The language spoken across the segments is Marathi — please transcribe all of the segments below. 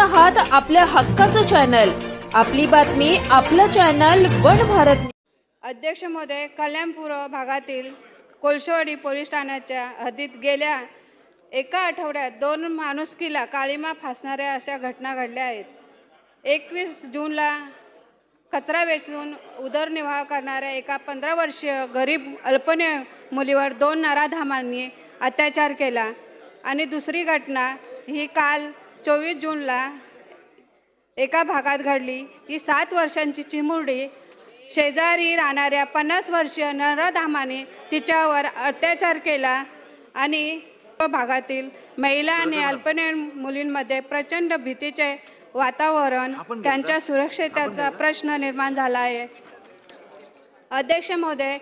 आहात आपल्या हक्काचं चॅनल, आपली बातमी आपलं चॅनल वन भारत। अध्यक्ष महोदय, कल्याणपूर भागातील कोळशेवाडी पोलीस ठाण्याच्या हद्दीत गेल्या एका आठवड्यात 2 माणुसकीला काळीमा फासणाऱ्या अशा घटना घडल्या आहेत। 21 जूनला कचरा वेचून उदरनिर्वाह करणाऱ्या एका 15 वर्षीय गरीब अल्पवयीन मुलीवर 2 नराधमांनी अत्याचार केला आणि दुसरी घटना ही काल 24 जूनला एका भागात घडली। ही 7 वर्षांची चिमुरडी शेजारी राहणाऱ्या 50 वर्षीय नराधमाने तिच्यावर अत्याचार केला आणि भागातील महिला आणि अल्पवयीन मुलींमध्ये प्रचंड भीतीचे वातावरण, त्यांच्या सुरक्षेचा प्रश्न निर्माण झाला आहे। अध्यक्ष महोदय,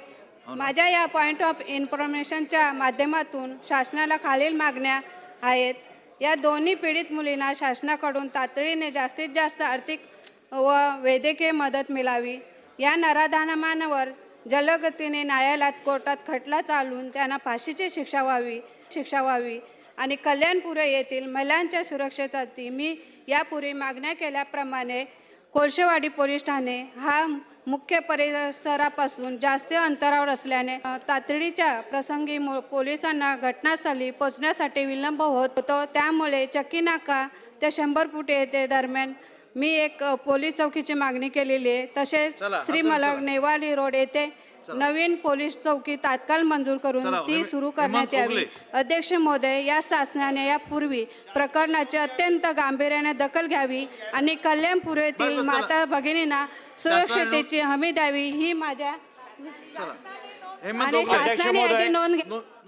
माझ्या या पॉइंट ऑफ इन्फॉर्मेशनच्या माध्यमातून शासनाला खालील मागण्या आहेत। या दोन्ही पीडित मुलींना शासनाकडून तातडीने जास्तीत जास्त आर्थिक व वैद्यकीय मदत मिळावी। या नराधमांवर जलदगतीने न्यायालयात कोर्टात खटला चालवून त्यांना फाशीची शिक्षा व्हावी आणि कल्याणपूर येथील महिलांच्या सुरक्षेसाठी मी यापूर्वी मागण्या केल्याप्रमाणे कोळशेवाडी पोलीस ठाणे हा मुख्य परिसरापासून जास्त अंतरावर असल्याने तातडीच्या प्रसंगी पोलिसांना घटनास्थळी पोहोचण्यासाठी विलंब होत होतो। त्यामुळे चक्कीनाका ते 100 फूट येथे दरम्यान मी एक पोलीस चौकीची मागणी केलेली आहे। तसेच श्रीमलग नेवाली रोड येथे नवीन पोलीस चौकी तात्काळ मंजूर करून ती सुरू करण्यात यावी। अध्यक्ष महोदय, या शासनाने यापूर्वी प्रकरणाची अत्यंत गांभीर्याने दखल घ्यावी आणि कल्याणपूर येथील माता भगिनींना सुरक्षिततेची हमी द्यावी ही माझ्या आणि शासनाने याची नोंद